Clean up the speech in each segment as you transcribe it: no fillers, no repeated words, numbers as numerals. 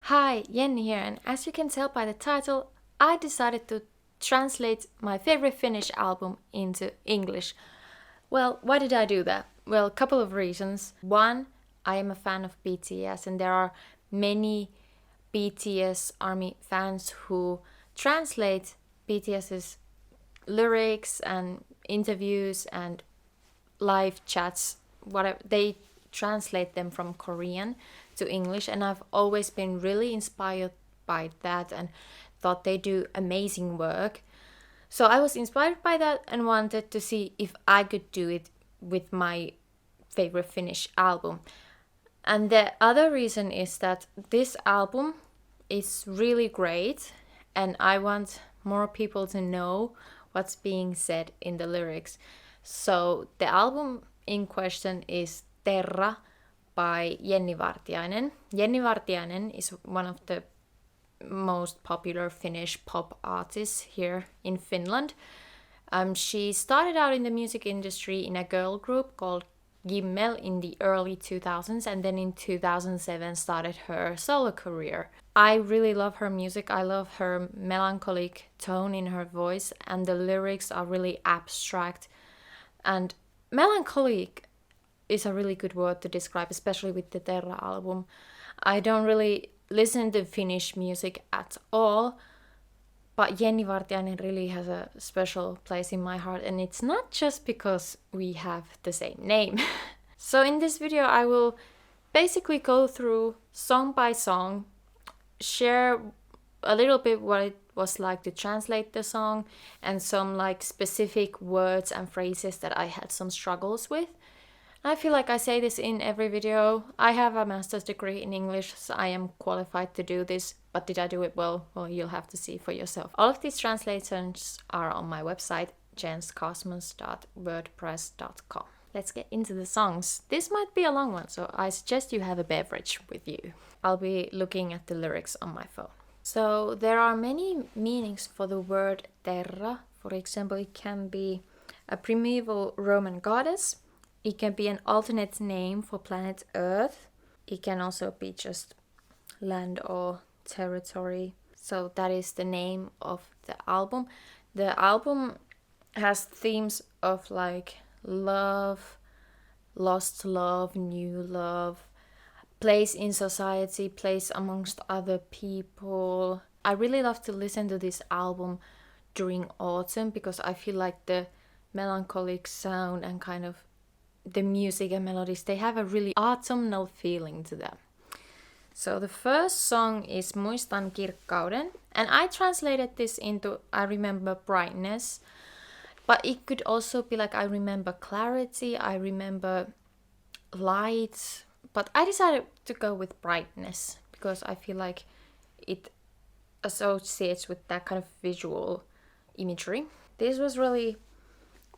Hi, Jenni here, and as you can tell by the title, I decided to translate my favorite Finnish album into English. Well, why did I do that? Well, a couple of reasons. One, I am a fan of BTS, and there are many BTS ARMY fans who translate BTS's lyrics and interviews and live chats, whatever. They translate them from Korean to English, and I've always been really inspired by that and thought they do amazing work. So I was inspired by that and wanted to see if I could do it with my favorite Finnish album. And the other reason is that this album is really great, and I want more people to know what's being said in the lyrics. So the album in question is Terra by Jenni Vartiainen. Jenni Vartiainen is one of the most popular Finnish pop artists here in Finland. She started out in the music industry in a girl group called Gimmel in the early 2000s, and then in 2007 started her solo career. I really love her music. I love her melancholic tone in her voice, and the lyrics are really abstract. And melancholic is a really good word to describe, especially with the Terra album. I don't really listen to Finnish music at all, but Jenni Vartiainen really has a special place in my heart, and it's not just because we have the same name. So in this video I will basically go through song by song, share a little bit what it was like to translate the song, and some like specific words and phrases that I had some struggles with. I feel like I say this in every video. I have a master's degree in English, so I am qualified to do this. But did I do it well? Well, you'll have to see for yourself. All of these translations are on my website, jenskosmos.wordpress.com. Let's get into the songs. This might be a long one, so I suggest you have a beverage with you. I'll be looking at the lyrics on my phone. So there are many meanings for the word Terra. For example, it can be a primeval Roman goddess. It can be an alternate name for planet Earth. It can also be just land or territory. So that is the name of the album. The album has themes of like love, lost love, new love, place in society, place amongst other people. I really love to listen to this album during autumn because I feel like the melancholic sound and kind of the music and melodies, they have a really autumnal feeling to them. So the first song is Muistan kirkkauden, and I translated this into I remember brightness, but it could also be like I remember clarity, I remember light, but I decided to go with brightness because I feel like it associates with that kind of visual imagery. This was really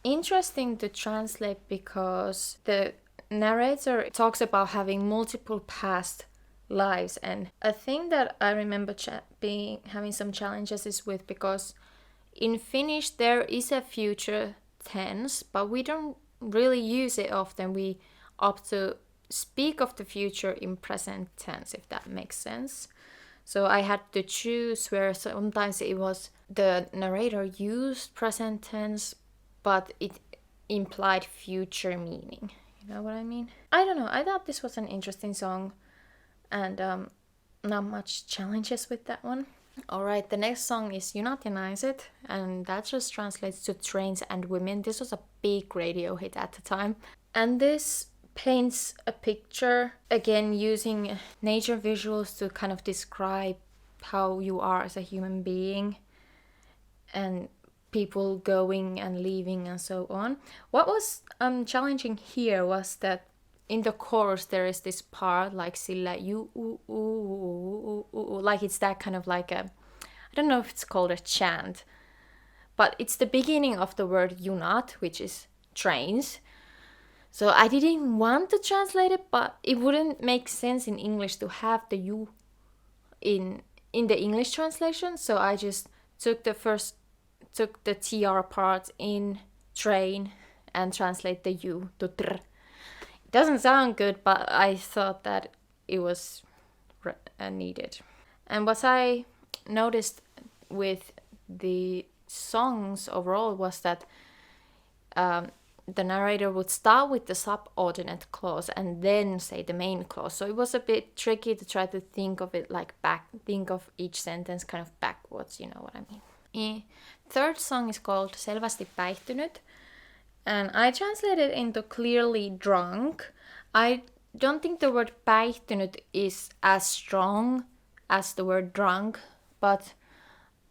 interesting to translate because the narrator talks about having multiple past lives, and a thing that I remember having some challenges is with, because in Finnish there is a future tense, but we don't really use it often. We opt to speak of the future in present tense, if that makes sense. So I had to choose where sometimes it was the narrator used present tense, but it implied future meaning. You know what I mean? I don't know. I thought this was an interesting song, and not much challenges with that one. Alright, the next song is Junat, and that just translates to trains and women. This was a big radio hit at the time. And this paints a picture, again using nature visuals to kind of describe how you are as a human being, and people going and leaving and so on. What was challenging here was that in the chorus there is this part like sillä like it's that kind of like a, I don't know if it's called a chant, but it's the beginning of the word junat, which is trains. So I didn't want to translate it, but it wouldn't make sense in English to have the you in the English translation, so I just took the TR part in train and translate the U to tr. It doesn't sound good, but I thought that it was needed. And what I noticed with the songs overall was that the narrator would start with the subordinate clause and then say the main clause. So it was a bit tricky to try to think of it like think of each sentence kind of backwards, you know what I mean. Third song is called Selvästi päihtynyt, and I translated into clearly drunk. I don't think the word päihtynyt is as strong as the word drunk, but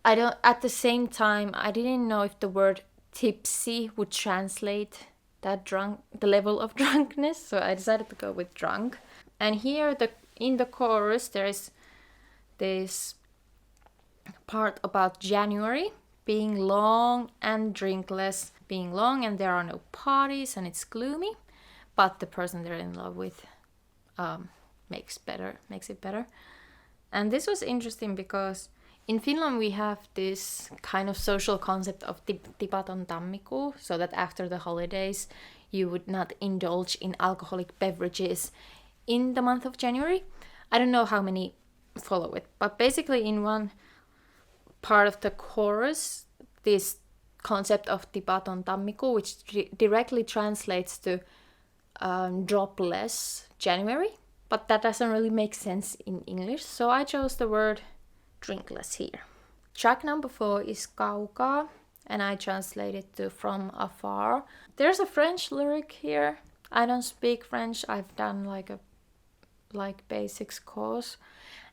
at the same time, I didn't know if the word tipsy would translate the level of drunkenness, so I decided to go with drunk. And here in the chorus there is this part about January being long and drinkless, being long and there are no parties and it's gloomy, but the person they're in love with makes it better. And this was interesting because in Finland we have this kind of social concept of tipaton tammikuu, so that after the holidays you would not indulge in alcoholic beverages in the month of January. I don't know how many follow it, but basically in one part of the chorus, this concept of tipaton tammikuu, which directly translates to dropless January, but that doesn't really make sense in English, so I chose the word drinkless here. Track number 4 is Kaukaa, and I translated to from afar. There's a French lyric here. I don't speak French. I've done like a basics course,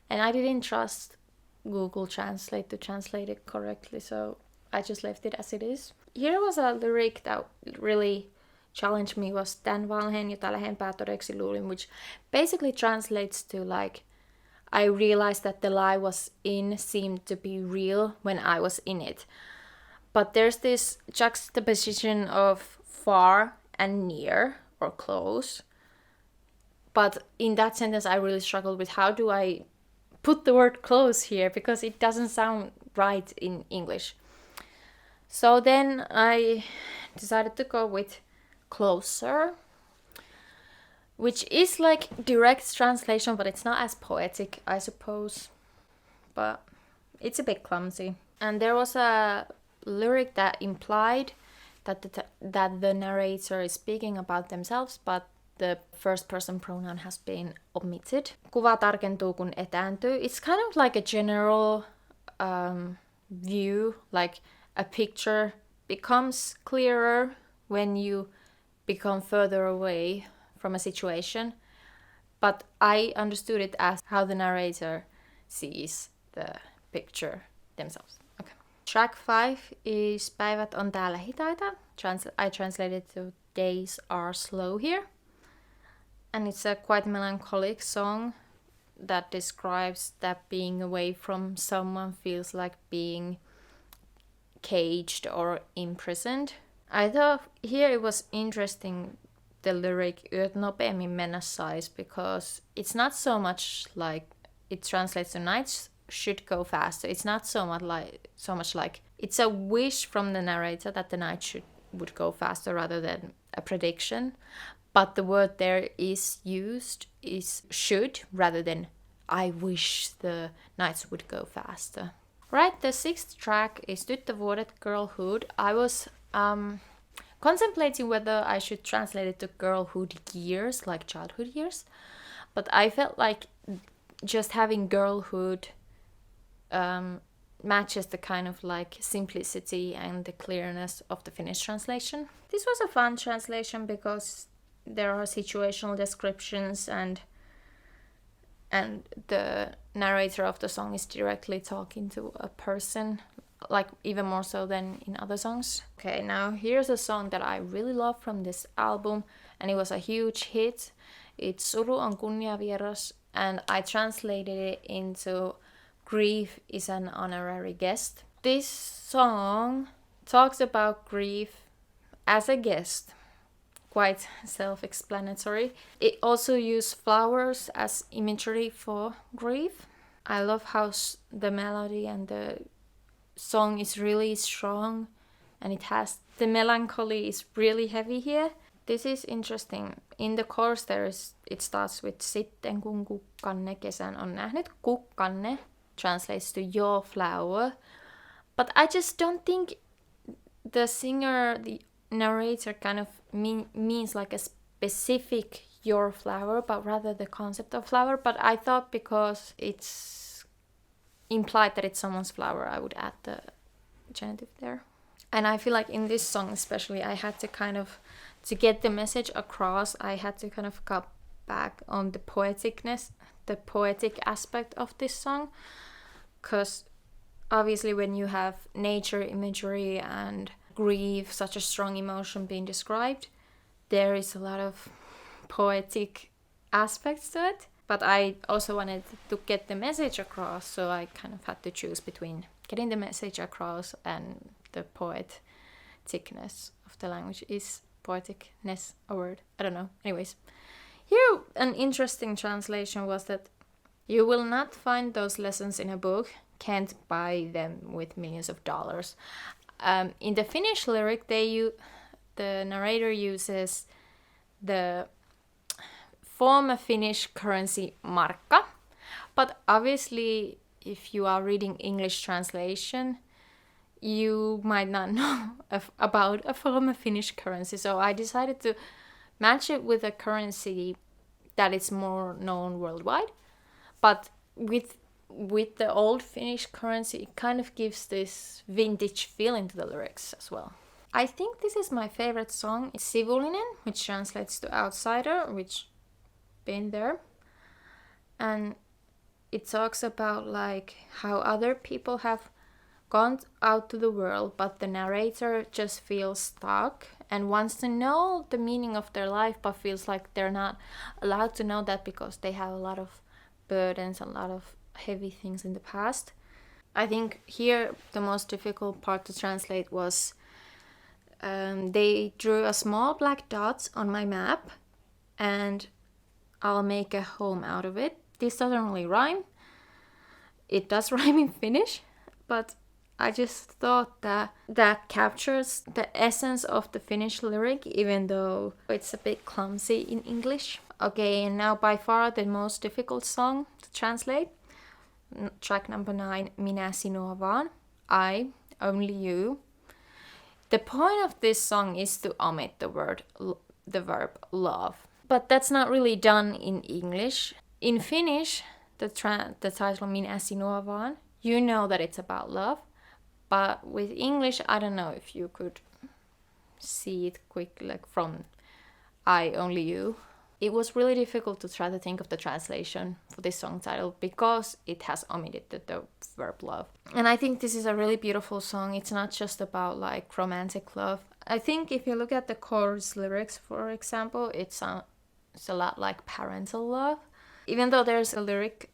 and I didn't trust Google Translate to translate it correctly, so I just left it as it is. Here was a lyric that really challenged me, was tän valheen, jota lähempää todeksi luulin, which basically translates to like, I realized that the lie was in seemed to be real when I was in it. But there's this juxtaposition of far and near or close. But in that sentence, I really struggled with how do I put the word close here, because it doesn't sound right in English. So then I decided to go with closer, which is like direct translation, but it's not as poetic, I suppose. But it's a bit clumsy. And there was a lyric that implied that the narrator is speaking about themselves, but the first person pronoun has been omitted. Kuva tarkentuu kun etääntyy. It's kind of like a general view, like a picture becomes clearer when you become further away from a situation, but I understood it as how the narrator sees the picture themselves. Okay. Track 5 is Päivät on täällä hitaita. I translated to Days are slow here. And it's a quite melancholic song that describes that being away from someone feels like being caged or imprisoned. I thought here it was interesting, the lyric "yöt nopeammin mennä sais", because it's not so much like it translates to nights should go faster. It's not so much like it's a wish from the narrator that the night would go faster rather than a prediction. But the word there is used is should rather than I wish the nights would go faster. Right, the 6th track is Tyttövuodet, Girlhood. I was contemplating whether I should translate it to girlhood years, like childhood years. But I felt like just having girlhood matches the kind of like simplicity and the clearness of the Finnish translation. This was a fun translation because there are situational descriptions and the narrator of the song is directly talking to a person, like even more so than in other songs. Okay, now here's a song that I really love from this album, and it was a huge hit. It's Suru on kunniavieras, and I translated it into Grief is an honorary guest. This song talks about grief as a guest. Quite self-explanatory. It also used flowers as imagery for grief. I love how the melody and the song is really strong, and the melancholy is really heavy here. This is interesting. In the chorus it starts with sitten kun kukkanne kesän on nähnyt. Kukkanne translates to your flower. But I just don't think the singer, the narrator kind of means like a specific your flower, but rather the concept of flower. But I thought because it's implied that it's someone's flower, I would add the genitive there. And I feel like in this song especially, I had to kind of, to get the message across, I had to kind of cut back on the poeticness, the poetic aspect of this song. Because obviously when you have nature imagery and grief, such a strong emotion being described, there is a lot of poetic aspects to it. But I also wanted to get the message across, so I kind of had to choose between getting the message across and the poeticness of the language. Is poeticness a word? I don't know. Anyways, here an interesting translation was that you will not find those lessons in a book, can't buy them with millions of dollars. In the Finnish lyric, the narrator uses the former Finnish currency markka, but obviously if you are reading English translation, you might not know about a former Finnish currency. So I decided to match it with a currency that is more known worldwide. But with the old Finnish currency, it kind of gives this vintage feeling to the lyrics as well. I think this is my favorite song. It's Sivullinen, which translates to outsider, which been there. And it talks about like how other people have gone out to the world, but the narrator just feels stuck and wants to know the meaning of their life, but feels like they're not allowed to know that because they have a lot of burdens, a lot of heavy things in the past. I think here the most difficult part to translate was they drew a small black dot on my map and I'll make a home out of it. This doesn't really rhyme. It does rhyme in Finnish, but I just thought that captures the essence of the Finnish lyric, even though it's a bit clumsy in English. Okay, and now by far the most difficult song to translate. Track number 9, Minä sinua vaan, I, only you. The point of this song is to omit the verb love. But that's not really done in English. In Finnish, the title Minä sinua vaan, you know that it's about love. But with English, I don't know if you could see it quick, like from I, only you. It was really difficult to try to think of the translation for this song title because it has omitted the verb love. And I think this is a really beautiful song. It's not just about like romantic love. I think if you look at the chorus lyrics, for example, it's a lot like parental love. Even though there's a lyric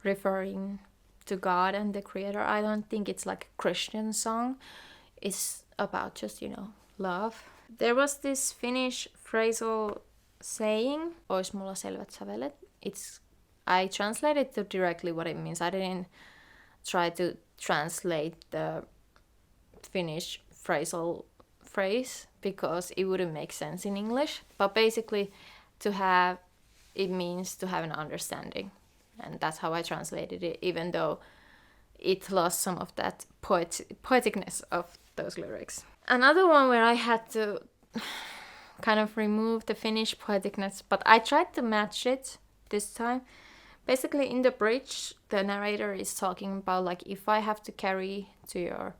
referring to God and the Creator, I don't think it's like a Christian song. It's about just, love. There was this Finnish phrasal saying, ois mulla selvät sävelet. I translated to directly what it means. I didn't try to translate the Finnish phrasal phrase because it wouldn't make sense in English. But basically, it means to have an understanding. And that's how I translated it, even though it lost some of that poeticness of those lyrics. Another one where I had to kind of remove the Finnish poeticness, but I tried to match it this time. Basically, in the bridge, the narrator is talking about like, if I have to carry to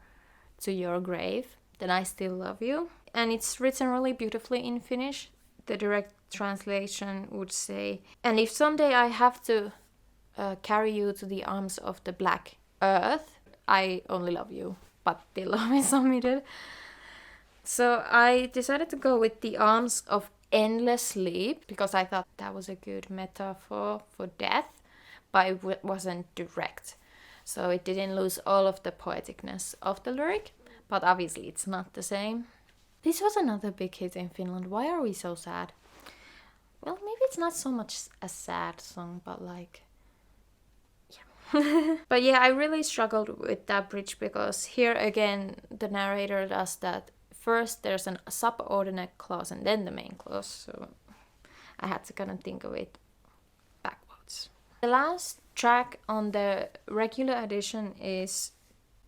your grave, then I still love you. And it's written really beautifully in Finnish. The direct translation would say, and if someday I have to carry you to the arms of the black earth, I only love you, but the love is omitted. So I decided to go with the arms of endless sleep because I thought that was a good metaphor for death, but it wasn't direct. So it didn't lose all of the poeticness of the lyric, but obviously it's not the same. This was another big hit in Finland. Why are we so sad? Well, maybe it's not so much a sad song, but like, yeah. But yeah, I really struggled with that bridge because here again, the narrator does that. First, there's a subordinate clause and then the main clause. So I had to kind of think of it backwards. The last track on the regular edition is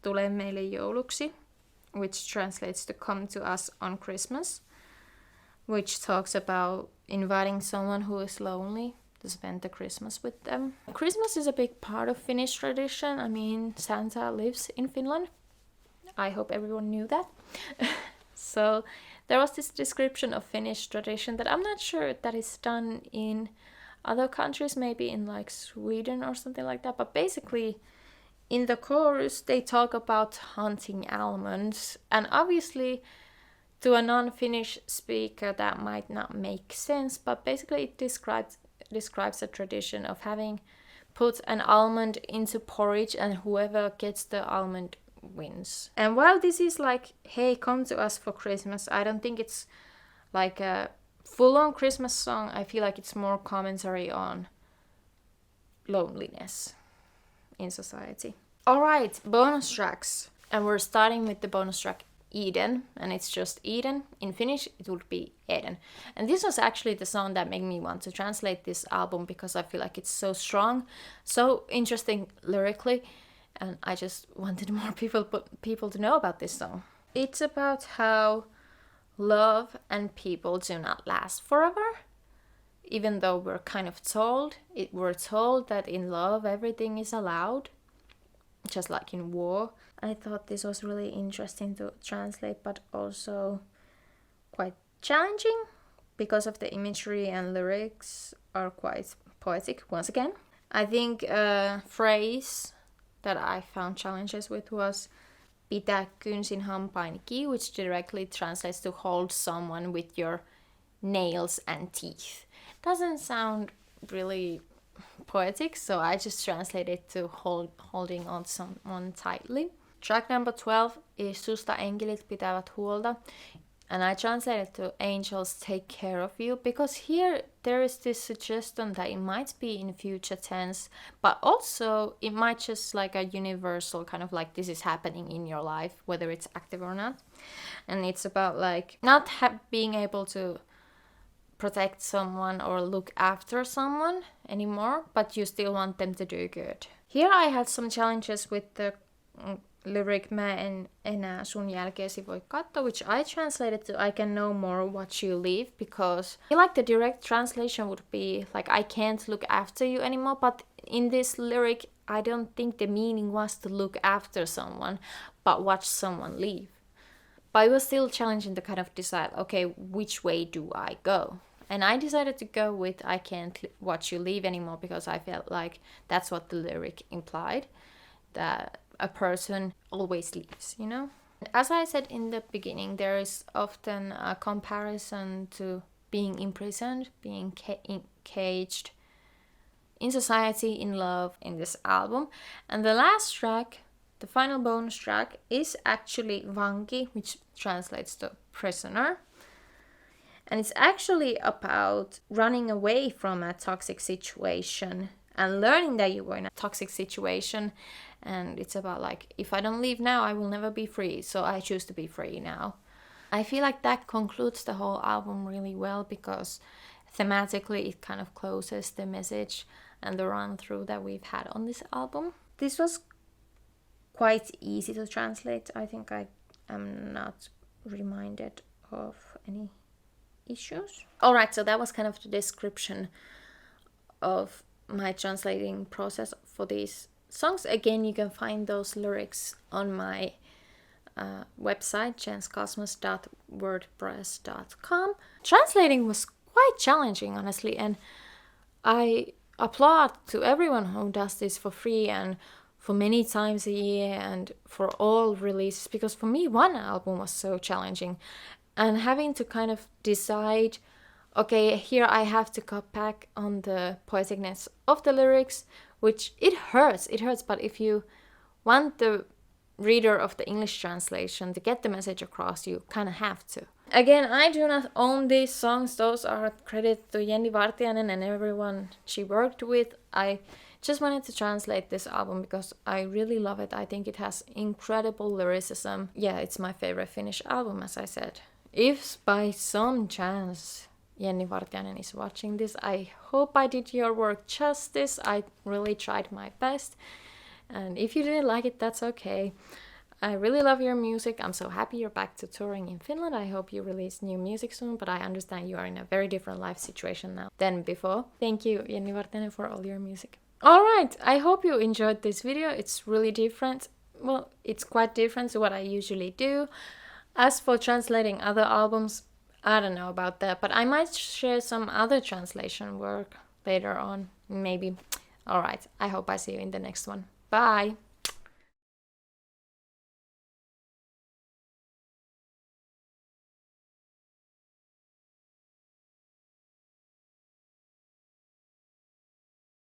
Tule meille jouluksi, which translates to Come to Us on Christmas, which talks about inviting someone who is lonely to spend the Christmas with them. Christmas is a big part of Finnish tradition. I mean, Santa lives in Finland. I hope everyone knew that. So there was this description of Finnish tradition that I'm not sure that is done in other countries, maybe in like Sweden or something like that. But basically, in the chorus, they talk about hunting almonds. And obviously, to a non-Finnish speaker, that might not make sense. But basically, it describes a tradition of having put an almond into porridge, and whoever gets the almond wins. And while this is like, hey, come to us for Christmas, I don't think it's like a full-on Christmas song. I feel like it's more commentary on loneliness in society. Alright, bonus tracks. And we're starting with the bonus track Eden, and it's just Eden. In Finnish, it would be Eden. And this was actually the song that made me want to translate this album, because I feel like it's so strong, so interesting lyrically, and I just wanted more people to know about this song. It's about how love and people do not last forever, even though we're kind of we're told that in love everything is allowed, just like in war. I thought this was really interesting to translate, but also quite challenging because of the imagery and lyrics are quite poetic once again. I think a phrase that I found challenges with was pitää kynsin hampain kiinni, which directly translates to hold someone with your nails and teeth. Doesn't sound really poetic, so I just translated to holding on to someone tightly. Track number 12 is Susta enkelit pitävät huolta, and I translated to Angels take care of you, because here there is this suggestion that it might be in future tense, but also it might just like a universal kind of like this is happening in your life, whether it's active or not. And it's about like not being able to protect someone or look after someone anymore, but you still want them to do good. Here I had some challenges with the lyric Mä en enää sun jälkeesi voi katsoa, which I translated to I can no more watch you leave, because I feel like the direct translation would be like I can't look after you anymore, but in this lyric I don't think the meaning was to look after someone but watch someone leave. But it was still challenging to kind of decide, okay, which way do I go? And I decided to go with I can't watch you leave anymore, because I felt like that's what the lyric implied, that a person always leaves, you know? As I said in the beginning, there is often a comparison to being imprisoned, being caged in society, in love, in this album. And the last track, the final bonus track, is actually Vanki, which translates to prisoner. And it's actually about running away from a toxic situation and learning that you were in a toxic situation. And it's about like, if I don't leave now, I will never be free. So I choose to be free now. I feel like that concludes the whole album really well, because thematically it kind of closes the message and the run through that we've had on this album. This was quite easy to translate. I think I am not reminded of any issues. Alright, so that was kind of the description of my translating process for these songs. Again, you can find those lyrics on my website, jenskosmos.wordpress.com. Translating was quite challenging, honestly, and I applaud to everyone who does this for free and for many times a year and for all releases, because for me one album was so challenging, and having to kind of decide, okay, here I have to cut back on the poeticness of the lyrics, which it hurts, but if you want the reader of the English translation to get the message across, you kind of have to. Again, I do not own these songs. Those are credit to Jenni Vartiainen and everyone she worked with. I just wanted to translate this album because I really love it. I think it has incredible lyricism. Yeah, it's my favorite Finnish album, as I said. If by some chance Jenni Vartiainen is watching this, I hope I did your work justice. I really tried my best. And if you didn't like it, that's okay. I really love your music. I'm so happy you're back to touring in Finland. I hope you release new music soon, but I understand you are in a very different life situation now than before. Thank you, Jenni Vartiainen, for all your music. Alright, I hope you enjoyed this video. It's really different. Well, it's quite different to what I usually do. As for translating other albums, I don't know about that, but I might share some other translation work later on, maybe. Alright, I hope I see you in the next one. Bye!